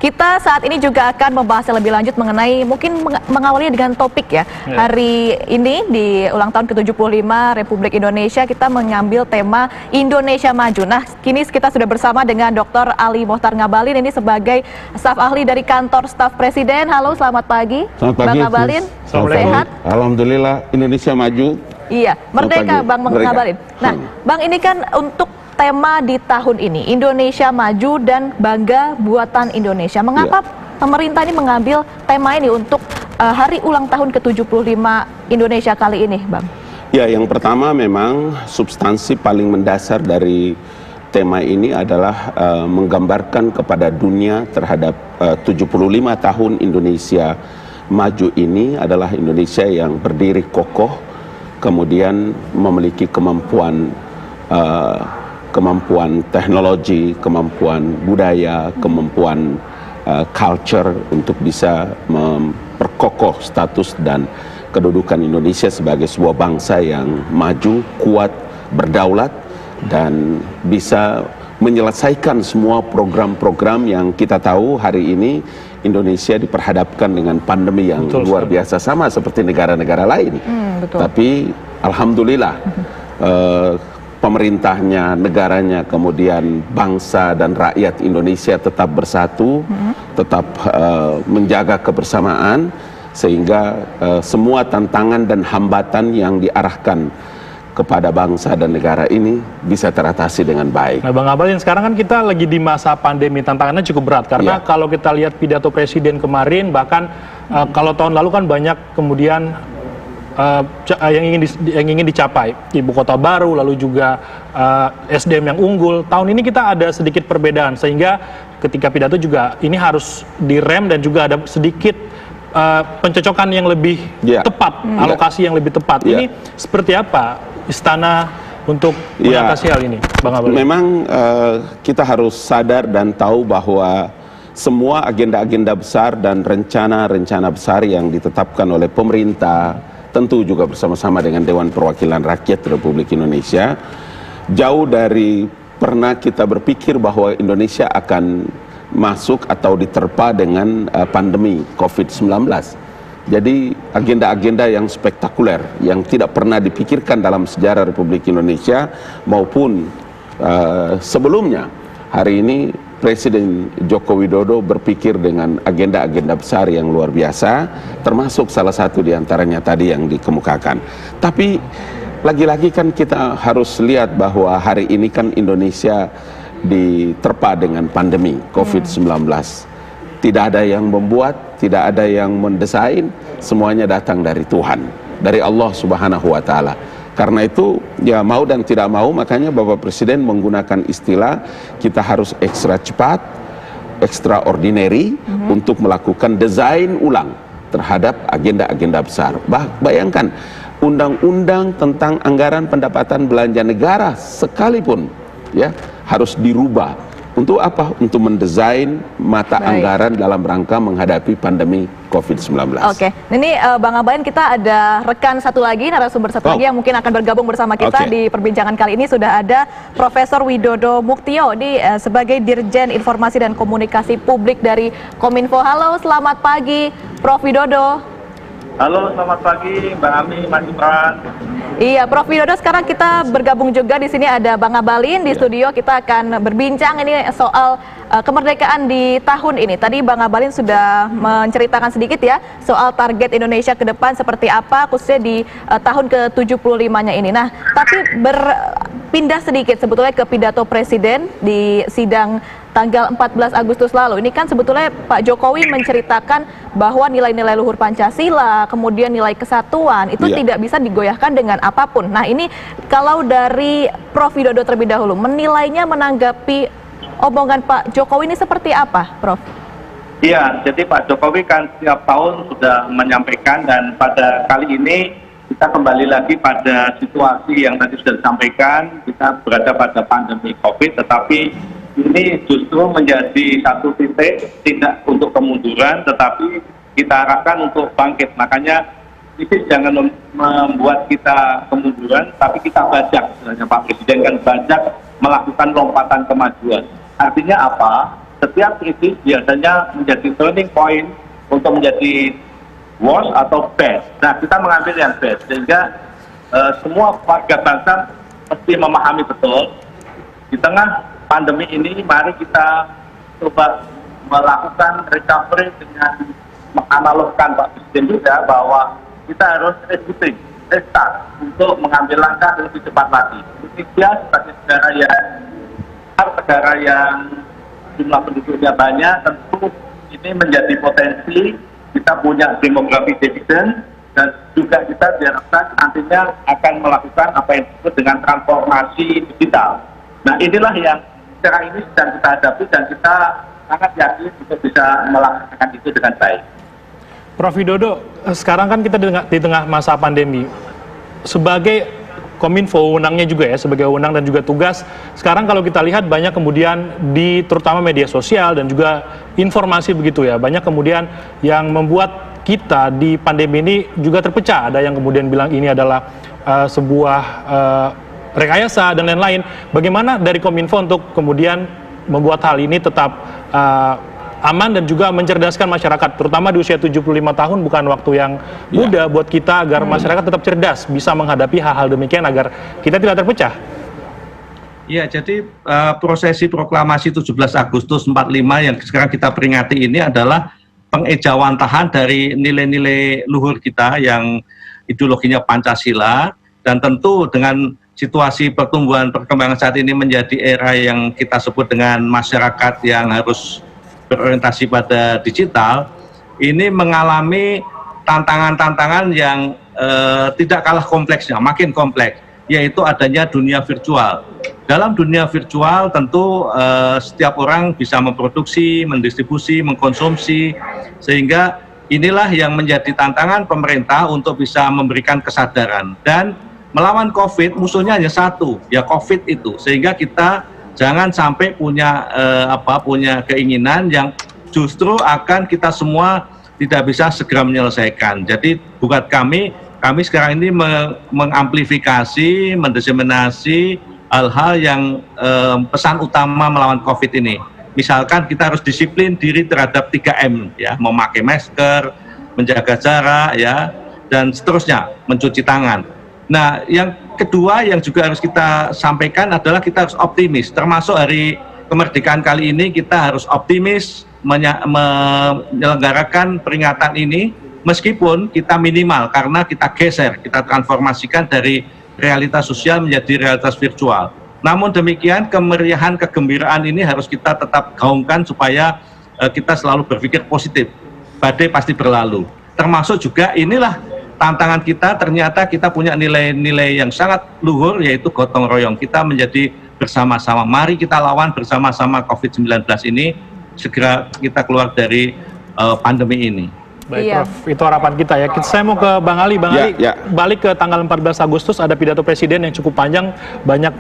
kita saat ini juga akan membahas lebih lanjut mengenai mungkin mengawalinya dengan topik ya. Hari ini di ulang tahun ke-75 Republik Indonesia kita mengambil tema Indonesia Maju. Nah, kini kita sudah bersama dengan Dr. Ali Mohtar Ngabalin, ini sebagai staf ahli dari kantor staf Presiden. Halo, selamat pagi. Selamat pagi, Bang Ngabalin. Sehat? Alhamdulillah, Indonesia maju. Iya, merdeka Bang Ngabalin. Nah, Bang, ini kan untuk tema di tahun ini, Indonesia Maju dan Bangga Buatan Indonesia. Mengapa pemerintah ini mengambil tema ini untuk hari ulang tahun ke-75 Indonesia kali ini, Bang? Ya, yang pertama memang substansi paling mendasar dari tema ini adalah menggambarkan kepada dunia terhadap 75 tahun Indonesia Maju ini adalah Indonesia yang berdiri kokoh, kemudian memiliki kemampuan teknologi, kemampuan budaya, kemampuan culture untuk bisa memperkokoh status dan kedudukan Indonesia sebagai sebuah bangsa yang maju, kuat, berdaulat, dan bisa menyelesaikan semua program-program yang kita tahu hari ini Indonesia diperhadapkan dengan pandemi yang luar biasa, sama seperti negara-negara lain. Tapi alhamdulillah pemerintahnya, negaranya, kemudian bangsa dan rakyat Indonesia tetap bersatu, tetap menjaga kebersamaan, sehingga semua tantangan dan hambatan yang diarahkan kepada bangsa dan negara ini bisa teratasi dengan baik. Nah, Bang Ngabalin, sekarang kan kita lagi di masa pandemi, tantangannya cukup berat karena kalau kita lihat pidato Presiden kemarin, bahkan kalau tahun lalu kan banyak kemudian yang ingin dicapai, ibu kota baru, lalu juga SDM yang unggul. Tahun ini kita ada sedikit perbedaan, sehingga ketika pidato juga ini harus direm dan juga ada sedikit pencocokan yang lebih tepat, alokasi yang lebih tepat. Ini seperti apa istana untuk mengatasi hal ini, Bang Ngabalin? Memang kita harus sadar dan tahu bahwa semua agenda-agenda besar dan rencana-rencana besar yang ditetapkan oleh pemerintah, tentu juga bersama-sama dengan Dewan Perwakilan Rakyat Republik Indonesia, jauh dari pernah kita berpikir bahwa Indonesia akan masuk atau diterpa dengan pandemi COVID-19. Jadi agenda-agenda yang spektakuler, yang tidak pernah dipikirkan dalam sejarah Republik Indonesia maupun sebelumnya. Hari ini Presiden Joko Widodo berpikir dengan agenda-agenda besar yang luar biasa, termasuk salah satu diantaranya tadi yang dikemukakan. Tapi lagi-lagi kan kita harus lihat bahwa hari ini kan Indonesia diterpa dengan pandemi COVID-19. Tidak ada yang membuat, tidak ada yang mendesain, semuanya datang dari Tuhan, dari Allah Subhanahu wa Ta'ala. Karena itu, ya mau dan tidak mau, makanya Bapak Presiden menggunakan istilah kita harus ekstra cepat, extraordinary untuk melakukan desain ulang terhadap agenda-agenda besar. Bayangkan, undang-undang tentang anggaran pendapatan belanja negara sekalipun ya harus dirubah. Untuk apa? Untuk mendesain mata anggaran dalam rangka menghadapi pandemi COVID-19. Oke, ini Bang Ngabalin, kita ada rekan satu lagi, narasumber satu lagi yang mungkin akan bergabung bersama kita di perbincangan kali ini. Sudah ada Profesor Widodo Muktio sebagai Dirjen Informasi dan Komunikasi Publik dari Kominfo. Halo, selamat pagi Prof. Widodo. Halo, selamat pagi Mbak Ami, Mas Imran. Iya, Prof. Widodo, sekarang kita bergabung juga di sini ada Bang Ngabalin di studio. Kita akan berbincang ini soal kemerdekaan di tahun ini. Tadi Bang Ngabalin sudah menceritakan sedikit ya soal target Indonesia ke depan seperti apa, khususnya di tahun ke-75-nya ini. Nah, tapi berpindah sedikit sebetulnya ke pidato Presiden di sidang tanggal 14 Agustus lalu. Ini kan sebetulnya Pak Jokowi menceritakan bahwa nilai-nilai luhur Pancasila, kemudian nilai kesatuan, itu tidak bisa digoyahkan dengan apapun. Nah, ini kalau dari Prof. Widodo terlebih dahulu, menilainya, menanggapi omongan Pak Jokowi ini seperti apa, Prof? Iya, jadi Pak Jokowi kan setiap tahun sudah menyampaikan, dan pada kali ini kita kembali lagi pada situasi yang tadi sudah disampaikan. Kita berada pada pandemi COVID, tetapi ini justru menjadi satu titik, tidak untuk kemunduran, tetapi kita arahkan untuk bangkit. Makanya ini jangan membuat kita kemunduran, tapi kita bajak. Sebenarnya Pak Presiden kan bajak melakukan lompatan kemajuan. Artinya apa? setiap krisis biasanya menjadi turning point untuk menjadi worst atau best. Nah, kita mengambil yang best, sehingga semua warga bangsa mesti memahami betul di tengah pandemi ini, mari kita coba melakukan recovery dengan menganalogkan Pak Presiden juga bahwa kita harus restart untuk mengambil langkah lebih cepat lagi. Indonesia sebagai negara yang jumlah penduduknya banyak, tentu ini menjadi potensi. Kita punya demografi dividend, dan juga kita diharapkan nantinya akan melakukan apa yang disebut dengan transformasi digital. Nah, inilah yang sekarang ini sedang kita hadapi, dan kita sangat yakin untuk bisa melaksanakan itu dengan baik. Prof. Widodo, sekarang kan kita di tengah masa pandemi. Sebagai Kominfo, wewenangnya juga ya, sebagai wewenang dan juga tugas, sekarang kalau kita lihat banyak kemudian di terutama media sosial dan juga informasi begitu ya, banyak kemudian yang membuat kita di pandemi ini juga terpecah. Ada yang kemudian bilang ini adalah sebuah rekayasa dan lain-lain. Bagaimana dari Kominfo untuk kemudian membuat hal ini tetap aman dan juga mencerdaskan masyarakat, terutama di usia 75 tahun bukan waktu yang muda buat kita, agar masyarakat tetap cerdas bisa menghadapi hal-hal demikian agar kita tidak terpecah. Ya, jadi prosesi proklamasi 17 Agustus 45 yang sekarang kita peringati ini adalah pengejawantahan dari nilai-nilai luhur kita yang ideologinya Pancasila, dan tentu dengan situasi pertumbuhan perkembangan saat ini menjadi era yang kita sebut dengan masyarakat yang harus berorientasi pada digital, ini mengalami tantangan-tantangan yang tidak kalah kompleksnya, makin kompleks, yaitu adanya dunia virtual. Dalam dunia virtual tentu setiap orang bisa memproduksi, mendistribusi, mengkonsumsi, sehingga inilah yang menjadi tantangan pemerintah untuk bisa memberikan kesadaran. Dan melawan COVID musuhnya hanya satu, ya COVID itu, sehingga kita jangan sampai punya punya keinginan yang justru akan kita semua tidak bisa segera menyelesaikan. Jadi buat kami sekarang ini mengamplifikasi, mendiseminasi hal-hal yang pesan utama melawan COVID ini. Misalkan kita harus disiplin diri terhadap 3M, ya, memakai masker, menjaga jarak, ya, dan seterusnya, mencuci tangan. Nah, yang kedua yang juga harus kita sampaikan adalah kita harus optimis. Termasuk hari kemerdekaan kali ini kita harus optimis menyelenggarakan peringatan ini, meskipun kita minimal karena kita geser, kita transformasikan dari realitas sosial menjadi realitas virtual. Namun demikian, kemeriahan, kegembiraan ini harus kita tetap gaungkan supaya kita selalu berpikir positif. Badai pasti berlalu. Termasuk juga inilah tantangan kita, ternyata kita punya nilai-nilai yang sangat luhur, yaitu gotong royong. Kita menjadi bersama-sama. Mari kita lawan bersama-sama COVID-19 ini, segera kita keluar dari pandemi ini. Baik, Prof, itu harapan kita ya. Saya mau ke Bang Ali. Bang Ali, balik ke tanggal 14 Agustus ada pidato Presiden yang cukup panjang, banyak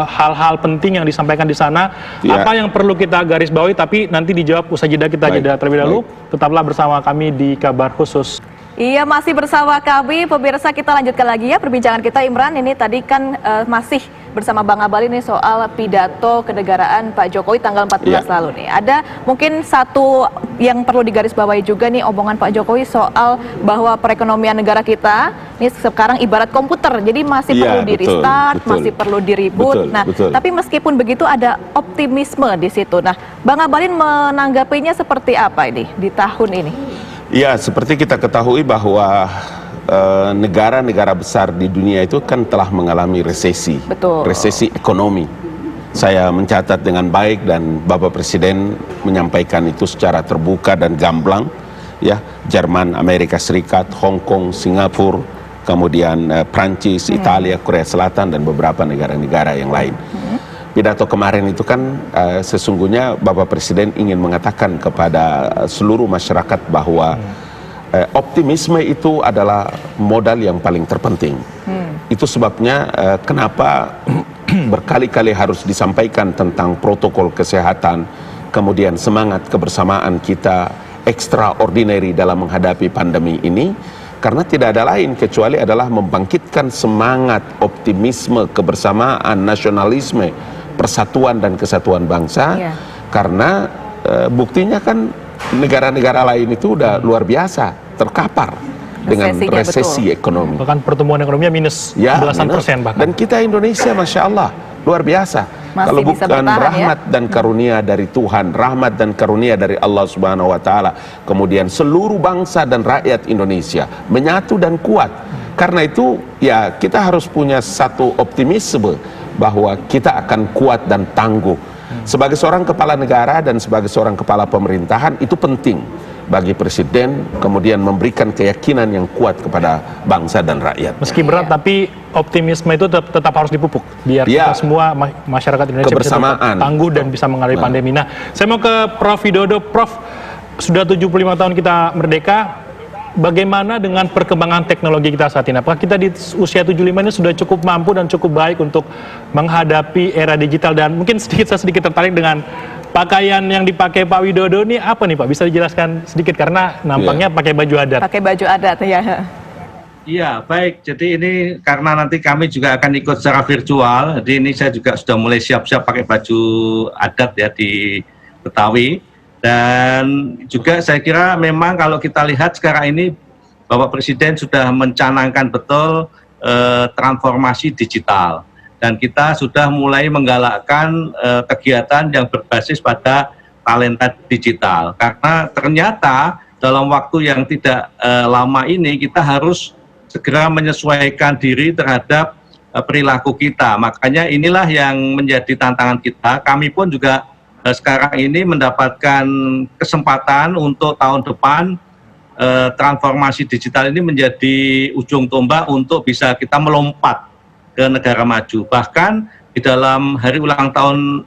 hal-hal penting yang disampaikan di sana. Apa yang perlu kita garis bawahi, tapi nanti dijawab usai jeda, kita jeda terlebih dahulu. Tetaplah bersama kami di Kabar Khusus. Iya, masih bersama kami, pemirsa. Kita lanjutkan lagi ya perbincangan kita, Imran. Ini tadi kan masih bersama Bang Abalin nih soal pidato kenegaraan Pak Jokowi tanggal 14 lalu nih. Ada mungkin satu yang perlu digarisbawahi juga nih, omongan Pak Jokowi soal bahwa perekonomian negara kita ini sekarang ibarat komputer, jadi masih perlu di restart, masih perlu di reboot. Tapi meskipun begitu ada optimisme di situ. Nah, Bang Abalin menanggapinya seperti apa ini di tahun ini? Ya, seperti kita ketahui bahwa negara-negara besar di dunia itu kan telah mengalami resesi, resesi ekonomi. Saya mencatat dengan baik dan Bapak Presiden menyampaikan itu secara terbuka dan gamblang, ya, Jerman, Amerika Serikat, Hong Kong, Singapura, kemudian Prancis, Italia, Korea Selatan dan beberapa negara-negara yang lain. Pidato kemarin itu kan sesungguhnya Bapak Presiden ingin mengatakan kepada seluruh masyarakat bahwa optimisme itu adalah modal yang paling terpenting. Itu sebabnya kenapa berkali-kali harus disampaikan tentang protokol kesehatan, kemudian semangat kebersamaan kita extraordinary dalam menghadapi pandemi ini, karena tidak ada lain kecuali adalah membangkitkan semangat, optimisme, kebersamaan, nasionalisme, persatuan dan kesatuan bangsa, karena buktinya kan negara-negara lain itu udah luar biasa terkapar dengan Resesinya, resesi ekonomi. Bahkan pertumbuhan ekonominya minus belasan minus. persen bahkan. Dan kita Indonesia, masya Allah, luar biasa. Masih Kalau bisa bukan bertahan, rahmat dan karunia dari Tuhan, rahmat dan karunia dari Allah Subhanahu Wa Taala, kemudian seluruh bangsa dan rakyat Indonesia menyatu dan kuat. Karena itu, ya kita harus punya satu optimisme bahwa kita akan kuat dan tangguh. Sebagai seorang kepala negara dan sebagai seorang kepala pemerintahan, itu penting bagi presiden kemudian memberikan keyakinan yang kuat kepada bangsa dan rakyat. Meski berat, tapi optimisme itu tetap harus dipupuk biar kita semua masyarakat Indonesia bisa tetap tangguh dan bisa menghadapi pandemi. Nah, saya mau ke Prof. Widodo. Prof, sudah 75 tahun kita merdeka. Bagaimana dengan perkembangan teknologi kita saat ini? Apakah kita di usia 75 ini sudah cukup mampu dan cukup baik untuk menghadapi era digital? Dan mungkin saya sedikit tertarik dengan pakaian yang dipakai Pak Widodo ini apa nih Pak? Bisa dijelaskan sedikit karena nampaknya pakai baju adat. Pakai baju adat ya. Iya, baik. Jadi ini karena nanti kami juga akan ikut secara virtual. Jadi ini saya juga sudah mulai siap-siap pakai baju adat ya di Betawi. Dan juga saya kira memang kalau kita lihat sekarang ini Bapak Presiden sudah mencanangkan betul transformasi digital. Dan kita sudah mulai menggalakkan kegiatan yang berbasis pada talenta digital. Karena ternyata dalam waktu yang tidak lama ini kita harus segera menyesuaikan diri terhadap perilaku kita. Makanya inilah yang menjadi tantangan kita. Kami pun juga sekarang ini mendapatkan kesempatan untuk tahun depan transformasi digital ini menjadi ujung tombak untuk bisa kita melompat ke negara maju. Bahkan di dalam hari ulang tahun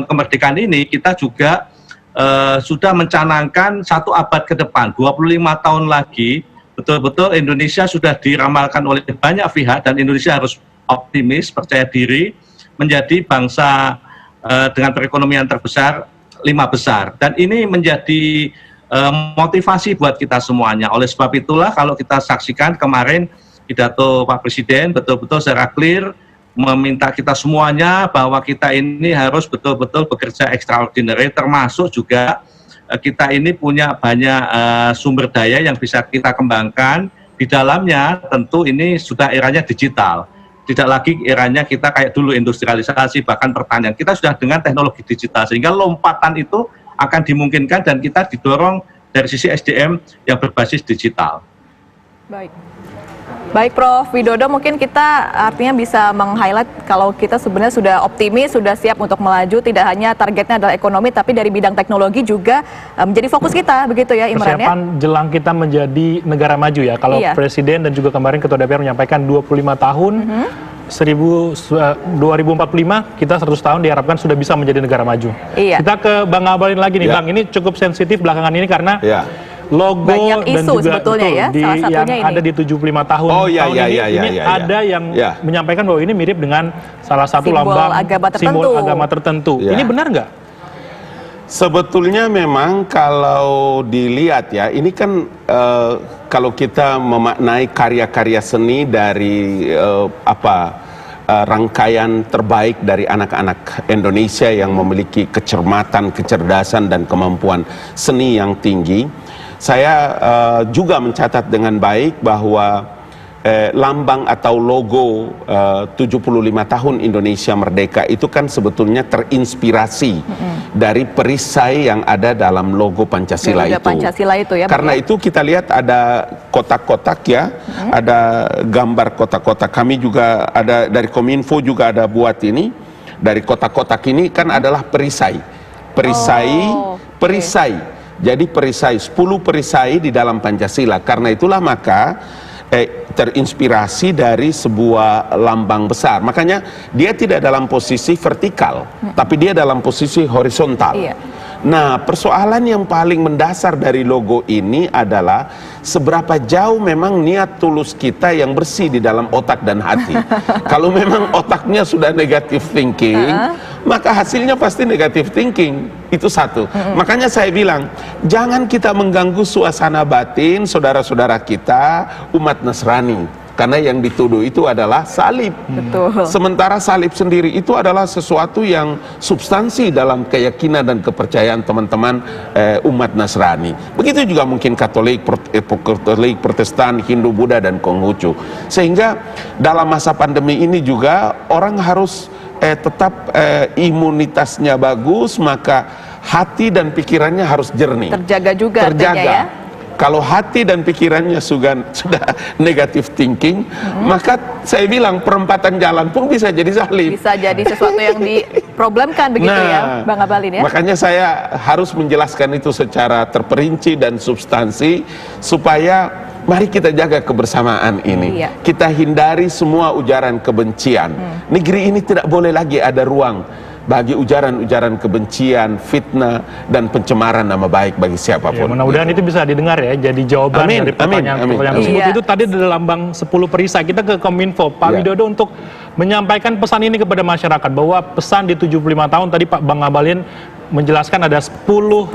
kemerdekaan ini kita juga sudah mencanangkan 1 abad ke depan, 25 tahun lagi, betul-betul Indonesia sudah diramalkan oleh banyak pihak dan Indonesia harus optimis, percaya diri, menjadi bangsa dengan perekonomian terbesar 5 besar. Dan ini menjadi motivasi buat kita semuanya. Oleh sebab itulah kalau kita saksikan kemarin pidato Pak Presiden betul-betul secara clear meminta kita semuanya bahwa kita ini harus betul-betul bekerja extraordinary, termasuk juga kita ini punya banyak sumber daya yang bisa kita kembangkan. Di dalamnya tentu ini sudah eranya digital. Tidak lagi eranya kita kayak dulu industrialisasi, bahkan pertanian. Kita sudah dengan teknologi digital, sehingga lompatan itu akan dimungkinkan dan kita didorong dari sisi SDM yang berbasis digital. Baik Prof. Widodo, mungkin kita artinya bisa meng-highlight kalau kita sebenarnya sudah optimis, sudah siap untuk melaju, tidak hanya targetnya adalah ekonomi, tapi dari bidang teknologi juga menjadi fokus kita, begitu ya Imran ya? Persiapan jelang kita menjadi negara maju ya, kalau Presiden dan juga kemarin Ketua DPR menyampaikan 25 tahun, 2045 kita 100 tahun diharapkan sudah bisa menjadi negara maju. Kita ke Bang Abalin lagi nih Bang, ini cukup sensitif belakangan ini karena logo banyak isu dan juga sebetulnya ya, salah satunya yang ini ada di 75 tahun ini ada yang menyampaikan bahwa ini mirip dengan salah satu simbol agama tertentu. Ini benar nggak? Sebetulnya memang kalau dilihat ya, ini kan kalau kita memaknai karya-karya seni dari rangkaian terbaik dari anak-anak Indonesia yang memiliki kecermatan, kecerdasan dan kemampuan seni yang tinggi. Saya juga mencatat dengan baik bahwa lambang atau logo 75 tahun Indonesia Merdeka itu kan sebetulnya terinspirasi dari perisai yang ada dalam logo Pancasila itu. Pancasila itu ya. Karena itu kita lihat ada kotak-kotak ya, ada gambar kotak-kotak. Kami juga ada dari Kominfo juga ada buat ini. Dari kotak-kotak ini kan adalah perisai. Perisai. Jadi perisai, 10 perisai di dalam Pancasila. Karena itulah maka terinspirasi dari sebuah lambang besar. Makanya dia tidak dalam posisi vertikal, tapi dia dalam posisi horizontal. Nah, persoalan yang paling mendasar dari logo ini adalah seberapa jauh memang niat tulus kita yang bersih di dalam otak dan hati. Kalau memang otaknya sudah negative thinking, maka hasilnya pasti negative thinking. Itu satu. Makanya saya bilang, jangan kita mengganggu suasana batin saudara-saudara kita umat Nasrani. karena yang dituduh itu adalah salib. Betul. Sementara salib sendiri itu adalah sesuatu yang substansi dalam keyakinan dan kepercayaan teman-teman umat Nasrani. Begitu juga mungkin Katolik, Protestan, Hindu, Buddha, dan Konghucu. Sehingga dalam masa pandemi ini juga orang harus tetap imunitasnya bagus, maka hati dan pikirannya harus jernih. Terjaga juga artinya ya. Kalau hati dan pikirannya sudah negatif thinking, maka saya bilang perempatan jalan pun bisa jadi salib. Bisa jadi sesuatu yang diproblemkan begitu ya, Bang Abalin ya. Makanya saya harus menjelaskan itu secara terperinci dan substansi, supaya mari kita jaga kebersamaan ini. Iya. Kita hindari semua ujaran kebencian. Negeri ini tidak boleh lagi ada ruang bagi ujaran-ujaran kebencian, fitnah, dan pencemaran nama baik bagi Ya, siapapun. mudah-mudahan itu bisa didengar ya, jadi jawaban Amin, dari pertanyaan amin. tersebut. Iya. Itu tadi ada lambang 10 perisai. Kita ke Kominfo, Pak Ya. Widodo, untuk menyampaikan pesan ini kepada masyarakat, bahwa pesan di 75 tahun tadi Pak Bang Abalin menjelaskan ada 10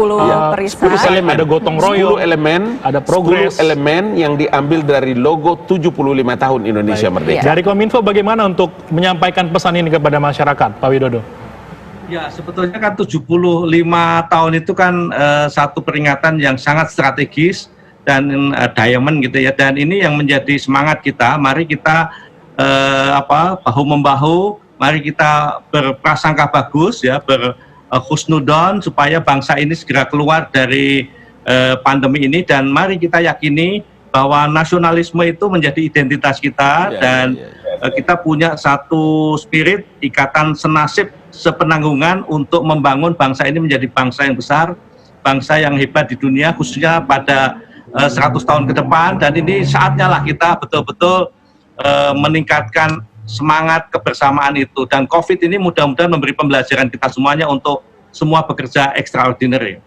perisai. ada gotong royong, 10 elemen, ada progres. 10 elemen yang diambil dari logo 75 tahun Indonesia Merdeka. Dari Kominfo bagaimana untuk menyampaikan pesan ini kepada masyarakat, Pak Widodo? Ya, sebetulnya kan 75 tahun itu kan satu peringatan yang sangat strategis dan diamond gitu ya. Dan ini yang menjadi semangat kita. Mari kita bahu-membahu, mari kita berprasangka bagus ya, berhusnudon supaya bangsa ini segera keluar dari pandemi ini. Dan mari kita yakini bahwa nasionalisme itu menjadi identitas kita, dan kita punya satu spirit, ikatan senasib, sepenanggungan untuk membangun bangsa ini menjadi bangsa yang besar, bangsa yang hebat di dunia, khususnya pada 100 tahun ke depan. Dan ini saatnya lah kita betul-betul meningkatkan semangat kebersamaan itu. Dan COVID ini mudah-mudahan memberi pembelajaran kita semuanya untuk semua bekerja extraordinary.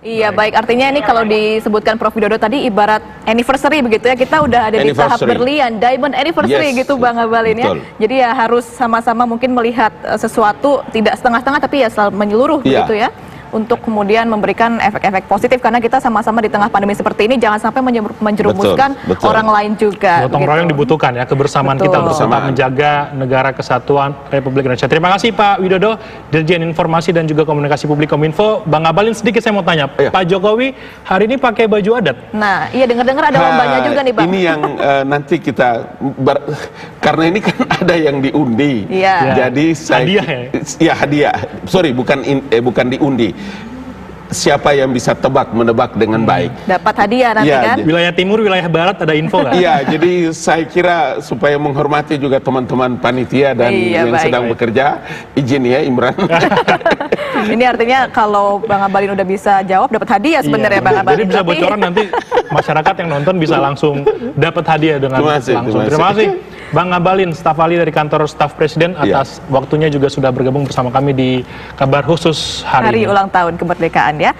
Iya, baik. Artinya ini kalau disebutkan Prof. Widodo tadi ibarat anniversary begitu ya. Kita udah ada di tahap berlian, diamond anniversary gitu Bang Abalin ya. Jadi ya harus sama-sama mungkin melihat sesuatu tidak setengah-setengah, tapi ya selalu menyeluruh begitu ya. Untuk kemudian memberikan efek-efek positif, karena kita sama-sama di tengah pandemi seperti ini jangan sampai menjerumuskan orang lain juga. Gotong royong dibutuhkan ya, kebersamaan kita untuk tetap menjaga negara kesatuan Republik Indonesia. Terima kasih Pak Widodo, Dirjen Informasi dan juga Komunikasi Publik Kominfo. Bang Abalin, sedikit saya mau tanya, Pak Jokowi hari ini pakai baju adat? Nah, iya, dengar-dengar ada lombanya juga nih Bang. Ini yang nanti kita karena ini kan ada yang diundi. Iya. Jadi saya hadiah ya? Hadiah. Sorry, bukan diundi. Siapa yang bisa menebak dengan baik dapat hadiah nanti kan? Wilayah timur, wilayah barat ada info nggak? Iya, jadi saya kira supaya menghormati juga teman-teman panitia dan yang sedang bekerja, izin ya Imran. Ini artinya kalau Bang Abalin udah bisa jawab dapat hadiah sebenarnya Bang Abalin. Jadi bisa bocoran nanti masyarakat yang nonton bisa langsung dapat hadiah dengan langsung. Terima kasih Bang Abalin, staf ahli dari kantor staf presiden, atas waktunya juga sudah bergabung bersama kami di Kabar Khusus hari ini. Ulang tahun kemerdekaan ya.